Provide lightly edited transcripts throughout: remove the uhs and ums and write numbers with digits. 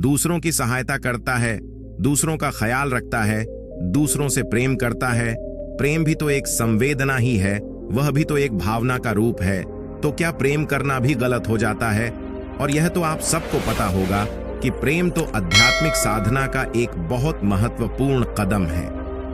दूसरों की सहायता करता है, दूसरों का ख्याल रखता है, दूसरों से प्रेम करता है। प्रेम भी तो एक संवेदना ही है, वह भी तो एक भावना का रूप है। तो क्या प्रेम करना भी गलत हो जाता है? और यह तो आप सबको पता होगा कि प्रेम तो आध्यात्मिक साधना का एक बहुत महत्वपूर्ण कदम है।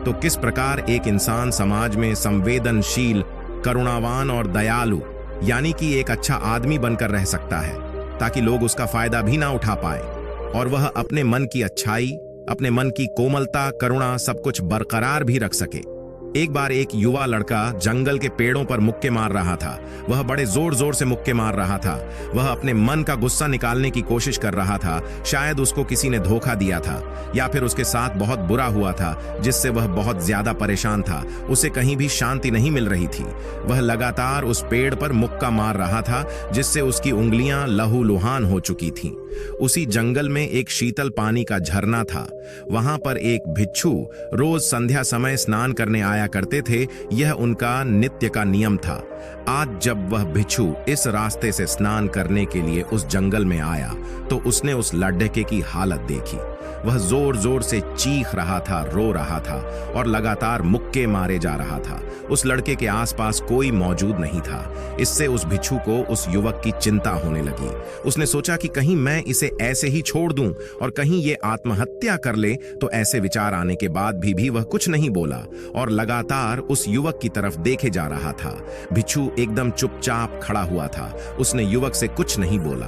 तो किस प्रकार एक इंसान समाज में संवेदनशील, करुणावान और दयालु यानी कि एक अच्छा आदमी बनकर रह सकता है, ताकि लोग उसका फायदा भी ना उठा पाए और वह अपने मन की अच्छाई, अपने मन की कोमलता, करुणा सब कुछ बरकरार भी रख सके। एक बार एक युवा लड़का जंगल के पेड़ों पर मुक्के मार रहा था। वह बड़े जोर जोर से मुक्के मार रहा था। वह अपने मन का गुस्सा निकालने की कोशिश कर रहा था। शायद उसको किसी ने धोखा दिया था या फिर उसके साथ बहुत बुरा हुआ था, जिससे वह बहुत ज्यादा परेशान था। उसे कहीं भी शांति नहीं मिल रही थी। वह लगातार उस पेड़ पर मुक्का मार रहा था, जिससे उसकी उंगलियां लहूलुहान हो चुकी थीं। उसी जंगल में एक शीतल पानी का झरना था। वहां पर एक भिक्षु रोज संध्या समय स्नान करने आया करते थे। यह उनका नित्य का नियम था। आज जब वह भिक्षु इस रास्ते से स्नान करने के लिए उस जंगल में आया, तो उसने उस लड़के की हालत देखी। वह जोर जोर से चीख रहा था, रो रहा था और लगातार मुक्के मारे जा रहा था। उस लड़के के आसपास कोई मौजूद नहीं था। इससे उस भिक्षु को उस युवक की चिंता होने लगी। उसने सोचा कि कहीं मैं इसे ऐसे ही छोड़ दूं और कहीं ये आत्महत्या कर ले। तो ऐसे विचार आने के बाद भी वह कुछ नहीं बोला और लगातार उस युवक की तरफ देखे जा रहा था। भिक्षु एकदम चुपचाप खड़ा हुआ था। उसने युवक से कुछ नहीं बोला,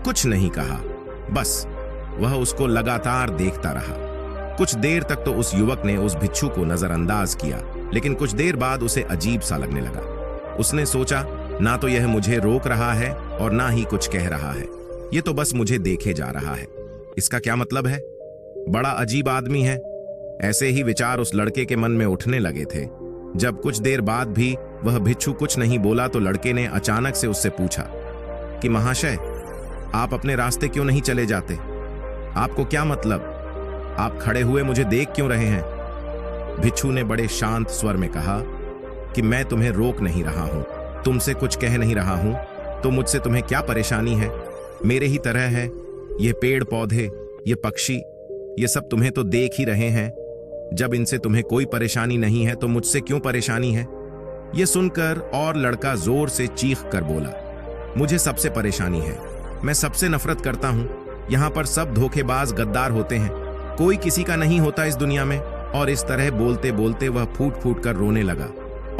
कुछ नहीं कहा, बस वह उसको लगातार देखता रहा। कुछ देर तक तो उस युवक ने उस भिक्षु को नजरअंदाज किया, लेकिन कुछ देर बाद उसे अजीब सा लगने लगा। उसने सोचा, ना तो यह मुझे रोक रहा है और ना ही कुछ कह रहा है, ये तो बस मुझे देखे जा रहा है। इसका क्या मतलब है? बड़ा अजीब आदमी है। ऐसे ही विचार उस लड़के के मन में उठने लगे थे। जब कुछ देर बाद भी वह भिक्षु कुछ नहीं बोला, तो लड़के ने अचानक से उससे पूछा कि महाशय, आप अपने रास्ते क्यों नहीं चले जाते? आपको क्या मतलब? आप खड़े हुए मुझे देख क्यों रहे हैं? भिक्षु ने बड़े शांत स्वर में कहा कि मैं तुम्हें रोक नहीं रहा हूं, तुमसे कुछ कह नहीं रहा हूं, तो मुझसे तुम्हें क्या परेशानी है? मेरे ही तरह है। ये पेड़ पौधे, ये पक्षी, ये सब तुम्हें तो देख ही रहे हैं। जब इनसे तुम्हें कोई परेशानी नहीं है, तो मुझसे क्यों परेशानी है? यह सुनकर और लड़का जोर से चीख कर बोला, मुझे सबसे परेशानी है। मैं सबसे नफरत करता हूं। यहाँ पर सब धोखेबाज गद्दार होते हैं, कोई किसी का नहीं होता इस दुनिया में। और इस तरह बोलते बोलते वह फूट फूट कर रोने लगा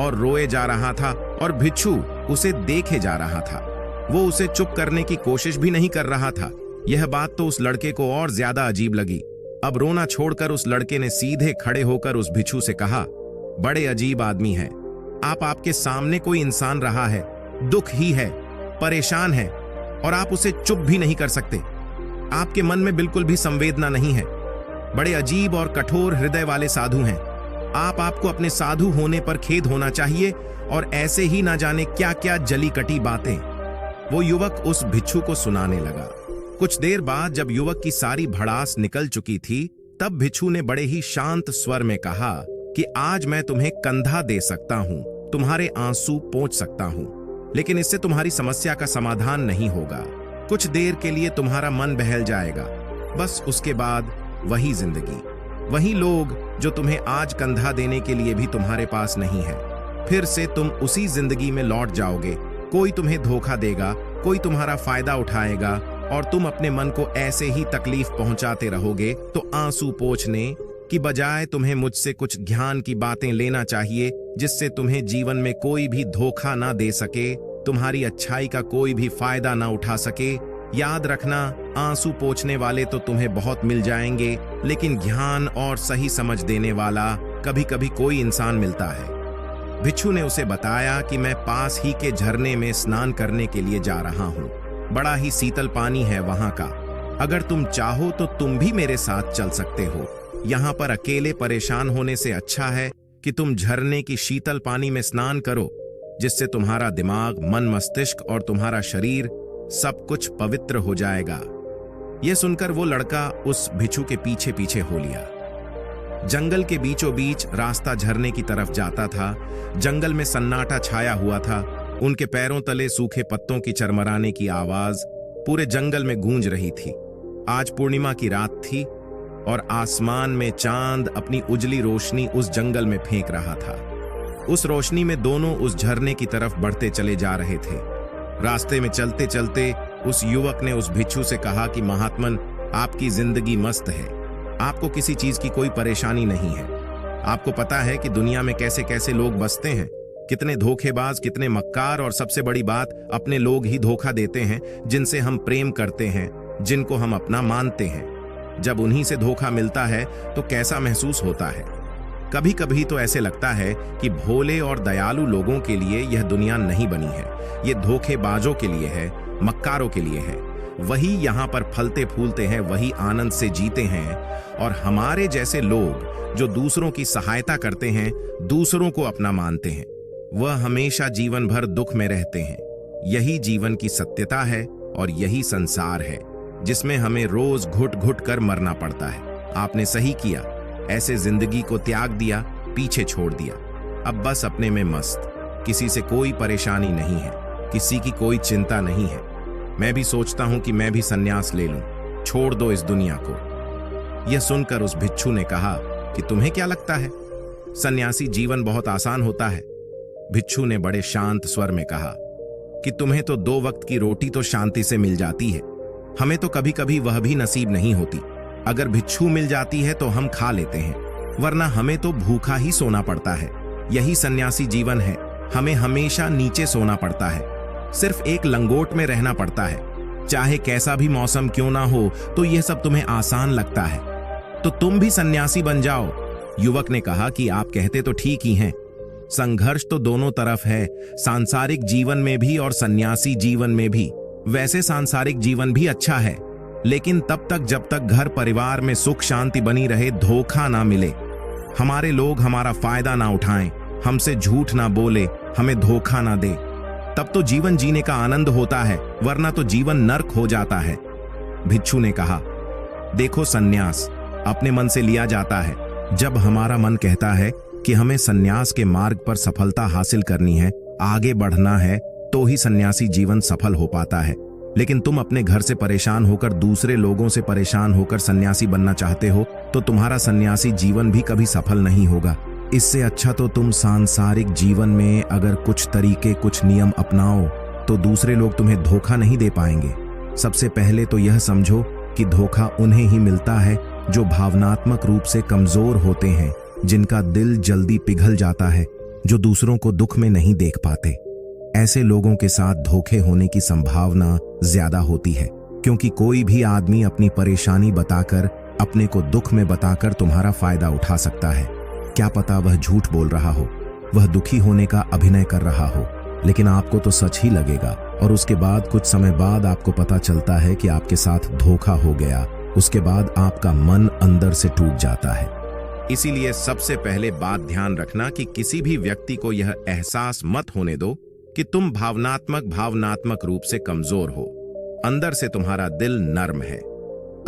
और रोए जा रहा था और भिक्षु उसे देखे जा रहा था। वो उसे चुप करने की कोशिश भी नहीं कर रहा था। यह बात तो उस लड़के को और ज्यादा अजीब लगी। अब रोना छोड़कर उस लड़के ने सीधे खड़े होकर उस भिक्षु से कहा, बड़े अजीब आदमी है आप। आपके सामने कोई इंसान रहा है, दुख ही है, परेशान है, और आप उसे चुप भी नहीं कर सकते। आपके मन में बिल्कुल भी संवेदना नहीं है। बड़े अजीब और कठोर हृदय वाले साधु हैं आपको अपने साधु होने पर खेद होना चाहिए, और ऐसे ही ना जाने क्या क्या जली कटी बातें वो युवक उस भिक्षु को सुनाने लगा। कुछ देर बाद जब युवक की सारी भड़ास निकल चुकी थी, तब भिक्षु ने बड़े ही शांत स्वर में कहा कि आज मैं तुम्हें कंधा दे सकता हूं, तुम्हारे आंसू पोंछ सकता हूं, लेकिन इससे तुम्हारी समस्या का समाधान नहीं होगा। कुछ देर के लिए तुम्हारा मन बहल जाएगा, बस उसके बाद वही जिंदगी, वही लोग जो तुम्हें आज कंधा देने के लिए भी तुम्हारे पास नहीं है। फिर से तुम उसी जिंदगी में लौट जाओगे। कोई तुम्हें धोखा देगा, कोई तुम्हारा फायदा उठाएगा, और तुम अपने मन को ऐसे ही तकलीफ पहुंचाते रहोगे। तो आंसू पोंछने की बजाय तुम्हें मुझसे कुछ ज्ञान की बातें लेना चाहिए, जिससे तुम्हें जीवन में कोई भी धोखा ना दे सके, तुम्हारी अच्छाई का कोई भी फायदा ना उठा सके। याद रखना, आंसू पोंछने वाले तो तुम्हें बहुत मिल जाएंगे, लेकिन ज्ञान और सही समझ देने वाला कभी कभी कोई इंसान मिलता है। भिक्षु ने उसे बताया कि मैं पास ही के झरने में स्नान करने के लिए जा रहा हूँ। बड़ा ही शीतल पानी है वहां का। अगर तुम चाहो तो तुम भी मेरे साथ चल सकते हो। यहाँ पर अकेले परेशान होने से अच्छा है कि तुम झरने की शीतल पानी में स्नान करो, जिससे तुम्हारा दिमाग, मन, मस्तिष्क और तुम्हारा शरीर सब कुछ पवित्र हो जाएगा। यह सुनकर वो लड़का उस भिक्षु के पीछे पीछे हो लिया। जंगल के बीचों बीच रास्ता झरने की तरफ जाता था। जंगल में सन्नाटा छाया हुआ था। उनके पैरों तले सूखे पत्तों की चरमराने की आवाज पूरे जंगल में गूंज रही थी। आज पूर्णिमा की रात थी और आसमान में चांद अपनी उजली रोशनी उस जंगल में फेंक रहा था। उस रोशनी में दोनों उस झरने की तरफ बढ़ते चले जा रहे थे। रास्ते में चलते चलते उस युवक ने उस भिक्षु से कहा कि महात्मन, आपकी जिंदगी मस्त है, आपको किसी चीज की कोई परेशानी नहीं है। आपको पता है कि दुनिया में कैसे कैसे लोग बसते हैं, कितने धोखेबाज, कितने मक्कार, और सबसे बड़ी बात, अपने लोग ही धोखा देते हैं जिनसे हम प्रेम करते हैं, जिनको हम अपना मानते हैं। जब उन्हीं से धोखा मिलता है तो कैसा महसूस होता है। कभी कभी तो ऐसे लगता है कि भोले और दयालु लोगों के लिए यह दुनिया नहीं बनी है, ये धोखेबाजों के लिए है, मक्कारों के लिए है। वही यहाँ पर फलते फूलते हैं, वही आनंद से जीते हैं, और हमारे जैसे लोग जो दूसरों की सहायता करते हैं, दूसरों को अपना मानते हैं, वह हमेशा जीवन भर दुख में रहते हैं। यही जीवन की सत्यता है और यही संसार है जिसमें हमें रोज घुट घुट कर मरना पड़ता है। आपने सही किया, ऐसे जिंदगी को त्याग दिया, पीछे छोड़ दिया। अब बस अपने में मस्त, किसी से कोई परेशानी नहीं है, किसी की कोई चिंता नहीं है। मैं भी सोचता हूं कि मैं भी संन्यास ले लूं, छोड़ दो इस दुनिया को। यह सुनकर उस भिक्षु ने कहा कि तुम्हें क्या लगता है, सन्यासी जीवन बहुत आसान होता है? भिक्षु ने बड़े शांत स्वर में कहा कि तुम्हें तो 2 वक्त की रोटी तो शांति से मिल जाती है, हमें तो कभी कभी वह भी नसीब नहीं होती। अगर भिक्षु मिल जाती है तो हम खा लेते हैं, वरना हमें तो भूखा ही सोना पड़ता है। यही सन्यासी जीवन है, हमें हमेशा नीचे सोना पड़ता है, सिर्फ एक लंगोट में रहना पड़ता है। चाहे कैसा भी मौसम क्यों ना हो, तो यह सब तुम्हें आसान लगता है, तो तुम भी सन्यासी बन जाओ। युवक ने कहा कि आप कहते तो ठीक ही हैं, संघर्ष तो दोनों तरफ है, सांसारिक जीवन में भी और सन्यासी जीवन में भी। वैसे सांसारिक जीवन भी अच्छा है, लेकिन तब तक जब तक घर परिवार में सुख शांति बनी रहे, धोखा ना मिले, हमारे लोग हमारा फायदा ना उठाएं, हमसे झूठ ना बोले, हमें धोखा ना दे, तब तो जीवन जीने का आनंद होता है, वरना तो जीवन नर्क हो जाता है। भिक्षु ने कहा, देखो सन्यास अपने मन से लिया जाता है। जब हमारा मन कहता है कि हमें सन्यास के मार्ग पर सफलता हासिल करनी है, आगे बढ़ना है, तो ही सन्यासी जीवन सफल हो पाता है। लेकिन तुम अपने घर से परेशान होकर, दूसरे लोगों से परेशान होकर सन्यासी बनना चाहते हो, तो तुम्हारा सन्यासी जीवन भी कभी सफल नहीं होगा। इससे अच्छा तो तुम सांसारिक जीवन में अगर कुछ तरीके, कुछ नियम अपनाओ, तो दूसरे लोग तुम्हें धोखा नहीं दे पाएंगे। सबसे पहले तो यह समझो कि धोखा उन्हें ही मिलता है जो भावनात्मक रूप से कमजोर होते हैं, जिनका दिल जल्दी पिघल जाता है, जो दूसरों को दुख में नहीं देख पाते। ऐसे लोगों के साथ धोखे होने की संभावना ज्यादा होती है, क्योंकि कोई भी आदमी अपनी परेशानी बताकर, अपने को दुख में बताकर तुम्हारा फायदा उठा सकता है। क्या पता वह झूठ बोल रहा हो, वह दुखी होने का अभिनय कर रहा हो, लेकिन आपको तो सच ही लगेगा, और उसके बाद कुछ समय बाद आपको पता चलता है कि आपके साथ धोखा हो गया। उसके बाद आपका मन अंदर से टूट जाता है। इसीलिए सबसे पहले बात ध्यान रखना कि किसी भी व्यक्ति को यह एहसास मत होने दो कि तुम भावनात्मक रूप से कमजोर हो। अंदर से तुम्हारा दिल नर्म है।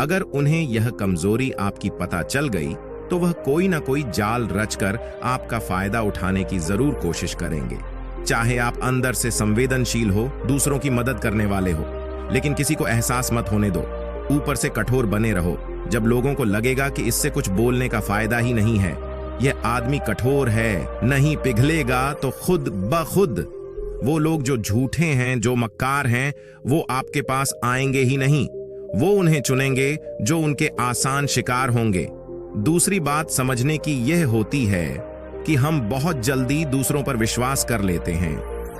अगर उन्हें यह कमजोरी आपकी पता चल गई, तो वह कोई ना कोई जाल रचकर आपका फायदा उठाने की जरूर कोशिश करेंगे। चाहे आप अंदर से संवेदनशील हो, दूसरों की मदद करने वाले हो, लेकिन किसी को एहसास मत होने दो। ऊपर से कठोर बने रहो। जब लोगों को लगेगा कि इससे कुछ बोलने का फायदा ही नहीं है, यह आदमी कठोर है, नहीं पिघलेगा, तो खुद ब खुद वो लोग जो झूठे हैं, जो मक्कार हैं, वो आपके पास आएंगे ही नहीं। वो उन्हें चुनेंगे जो उनके आसान शिकार होंगे। दूसरी बात समझने की यह होती है कि हम बहुत जल्दी दूसरों पर विश्वास कर लेते हैं,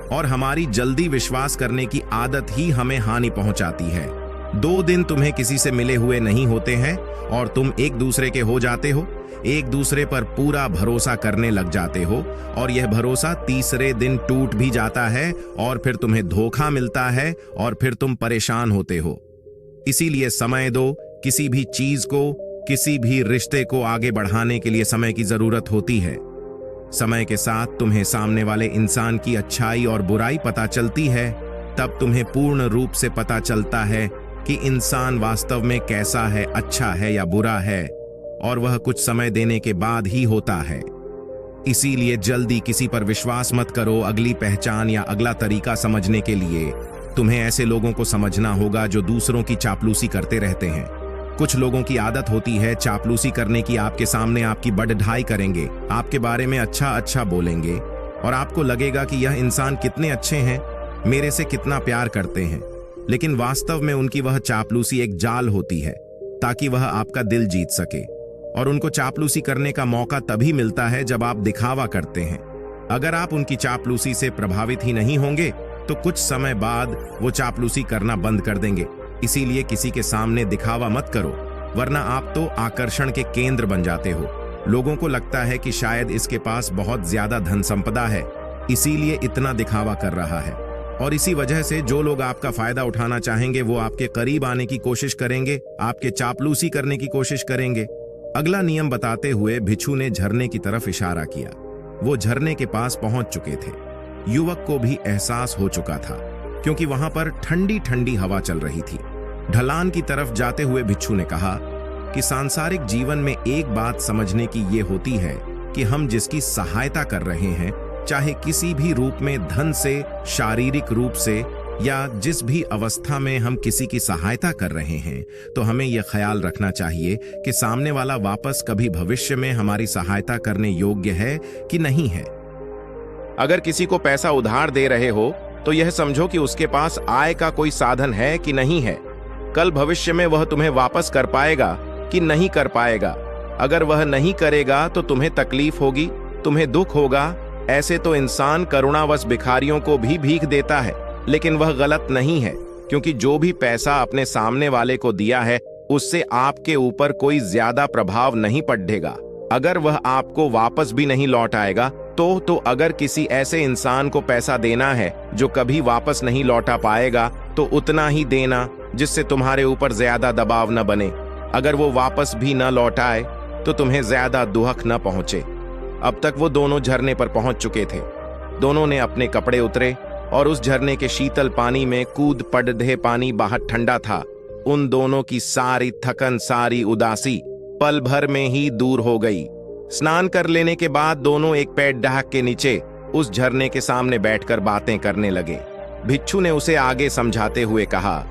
और हमारी जल्दी विश्वास करने की आदत ही हमें हानि पहुंचाती है। 2 दिन तुम्हें किसी से मिले हुए नहीं होते हैं और तुम एक दूसरे के हो जाते हो, एक दूसरे पर पूरा भरोसा करने लग जाते हो, और यह भरोसा तीसरे दिन टूट भी जाता है, और फिर तुम्हें धोखा मिलता है, और फिर तुम परेशान होते हो। इसीलिए समय दो। किसी भी चीज को, किसी भी रिश्ते को आगे बढ़ाने के लिए समय की जरूरत होती है। समय के साथ तुम्हें सामने वाले इंसान की अच्छाई और बुराई पता चलती है। तब तुम्हें पूर्ण रूप से पता चलता है कि इंसान वास्तव में कैसा है, अच्छा है या बुरा है, और वह कुछ समय देने के बाद ही होता है। इसीलिए जल्दी किसी पर विश्वास मत करो। अगली पहचान या अगला तरीका समझने के लिए तुम्हें ऐसे लोगों को समझना होगा जो दूसरों की चापलूसी करते रहते हैं, कुछ लोगों की आदत होती है चापलूसी करने की। आपके सामने आपकी बढ़-ढाई करेंगे, आपके बारे में अच्छा अच्छा बोलेंगे और आपको लगेगा कि यह इंसान कितने अच्छे हैं, मेरे से कितना प्यार करते हैं। लेकिन वास्तव में उनकी वह चापलूसी एक जाल होती है ताकि वह आपका दिल जीत सके। और उनको चापलूसी करने का मौका तभी मिलता है जब आप दिखावा करते हैं। अगर आप उनकी चापलूसी से प्रभावित ही नहीं होंगे तो कुछ समय बाद वो चापलूसी करना बंद कर देंगे। इसीलिए किसी के सामने दिखावा मत करो, वरना आप तो आकर्षण के केंद्र बन जाते हो। लोगों को लगता है कि शायद इसके पास बहुत ज्यादा धन संपदा है, इसीलिए इतना दिखावा कर रहा है। और इसी वजह से जो लोग आपका फायदा उठाना चाहेंगे वो आपके करीब आने की कोशिश करेंगे, आपके चापलूसी करने की कोशिश करेंगे। अगला नियम बताते हुए भिक्षु ने झरने की तरफ इशारा किया। वो झरने के पास पहुंच चुके थे। युवक को भी एहसास हो चुका था क्योंकि वहां पर ठंडी ठंडी हवा चल रही थी। ढलान की तरफ जाते हुए भिक्षु ने कहा कि सांसारिक जीवन में एक बात समझने की ये होती है कि हम जिसकी सहायता कर रहे हैं, चाहे किसी भी रूप में, धन से, शारीरिक रूप से, या जिस भी अवस्था में हम किसी की सहायता कर रहे हैं, तो हमें यह ख्याल रखना चाहिए कि सामने वाला वापस कभी भविष्य में हमारी सहायता करने योग्य है कि नहीं है। अगर किसी को पैसा उधार दे रहे हो तो यह समझो कि उसके पास आय का कोई साधन है कि नहीं है। कल भविष्य में वह तुम्हें वापस कर पाएगा कि नहीं कर पाएगा। अगर वह नहीं करेगा तो तुम्हें तकलीफ होगी, तुम्हें दुख होगा। ऐसे तो इंसान करुणावश भिखारियों को भी भीख देता है, लेकिन वह गलत नहीं है, क्योंकि जो भी पैसा अपने सामने वाले को दिया है उससे आपके ऊपर कोई ज्यादा प्रभाव नहीं पड़ेगा। अगर वह आपको वापस भी नहीं लौट आएगा तो अगर किसी ऐसे इंसान को पैसा देना है जो कभी वापस नहीं लौटा पाएगा तो उतना ही देना जिससे तुम्हारे ऊपर ज्यादा दबाव न बने। अगर वो वापस भी न लौटाए तो तुम्हें ज्यादा दुख न पहुंचे। अब तक वो दोनों झरने पर पहुंच चुके थे। दोनों ने अपने कपड़े उतरे और उस झरने के शीतल पानी में कूद पड़े। पानी बाहर ठंडा था। उन दोनों की सारी थकन, सारी उदासी पल भर में ही दूर हो गई। स्नान कर लेने के बाद दोनों एक पेड़ ढाक के नीचे उस झरने के सामने बैठकर बातें करने लगे। भिक्षु ने उसे आगे समझाते हुए कहा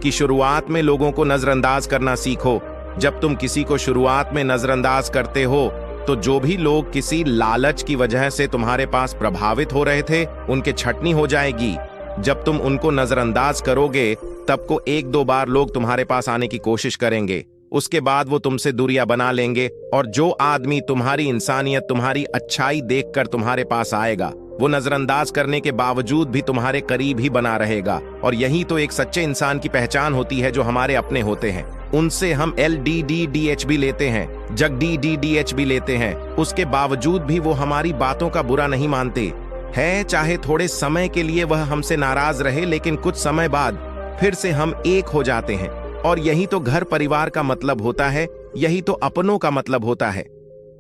कि शुरुआत में लोगों को नजरअंदाज करना सीखो। जब तुम किसी को शुरुआत में नजरअंदाज करते हो तो जो भी लोग किसी लालच की वजह से तुम्हारे पास प्रभावित हो रहे थे उनके छटनी हो जाएगी। जब तुम उनको नजरअंदाज करोगे तब को एक दो बार लोग तुम्हारे पास आने की कोशिश करेंगे, उसके बाद वो तुमसे दूरियां बना लेंगे। और जो आदमी तुम्हारी इंसानियत, तुम्हारी अच्छाई देखकर तुम्हारे पास आएगा वो नजरअंदाज करने के बावजूद भी तुम्हारे करीब ही बना रहेगा। और यही तो एक सच्चे इंसान की पहचान होती है, जो हमारे अपने होते हैं। उनसे हम LDDDH भी लेते हैं, जगDDDH भी लेते हैं, उसके बावजूद भी वो हमारी बातों का बुरा नहीं मानते हैं। चाहे थोड़े समय के लिए वह हमसे नाराज रहे, लेकिन कुछ समय बाद फिर से हम एक हो जाते हैं। और यही तो घर परिवार का मतलब होता है, यही तो अपनों का मतलब होता है।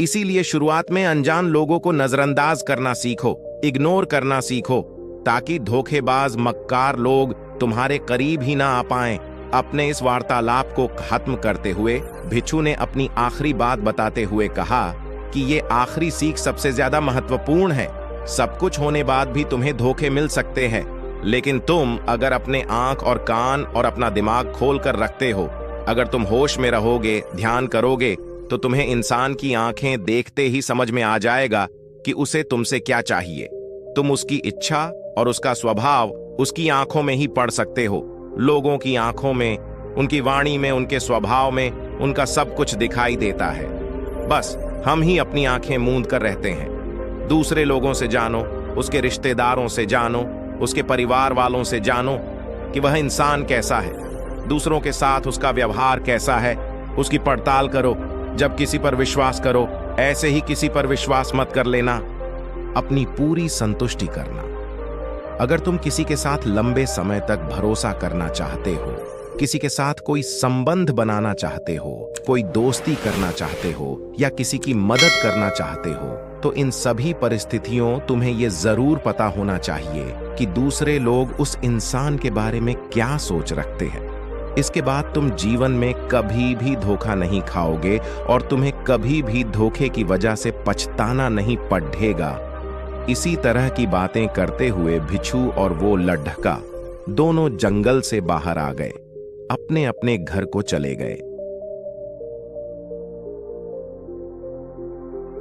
इसीलिए शुरुआत में अनजान लोगों को नजरअंदाज करना सीखो, इग्नोर करना सीखो, ताकि धोखेबाज मक्कार लोग तुम्हारे करीब ही ना आ पाएं। अपने इस वार्तालाप को खत्म करते हुए भिक्षु ने अपनी आखिरी बात बताते हुए कहा कि ये आखिरी सीख सबसे ज्यादा महत्वपूर्ण है। सब कुछ होने बाद भी तुम्हें धोखे मिल सकते हैं, लेकिन तुम अगर अपने आंख और कान और अपना दिमाग खोल कर रखते हो, अगर तुम होश में रहोगे, ध्यान करोगे, तो तुम्हें इंसान की आंखें देखते ही समझ में आ जाएगा कि उसे तुमसे क्या चाहिए। तुम उसकी इच्छा और उसका स्वभाव उसकी आंखों में ही पढ़ सकते हो। लोगों की आंखों में, उनकी वाणी में, उनके स्वभाव में उनका सब कुछ दिखाई देता है। बस हम ही अपनी आंखें मूंद कर रहते हैं। दूसरे लोगों से जानो, उसके रिश्तेदारों से जानो, उसके परिवार वालों से जानो कि वह इंसान कैसा है, दूसरों के साथ उसका व्यवहार कैसा है, उसकी पड़ताल करो। जब किसी पर विश्वास करो, ऐसे ही किसी पर विश्वास मत कर लेना। अपनी पूरी संतुष्टि करना। अगर तुम किसी के साथ लंबे समय तक भरोसा करना चाहते हो, किसी के साथ कोई संबंध बनाना चाहते हो, कोई दोस्ती करना चाहते हो या किसी की मदद करना चाहते हो, तो इन सभी परिस्थितियों तुम्हें ये जरूर पता होना चाहिए कि दूसरे लोग उस इंसान के बारे में क्या सोच रखते हैं। इसके बाद तुम जीवन में कभी भी धोखा नहीं खाओगे और तुम्हें कभी भी धोखे की वजह से पछताना नहीं पड़ेगा। इसी तरह की बातें करते हुए भिक्षु और वो लड्ढका दोनों जंगल से बाहर आ गए, अपने अपने घर को चले गए।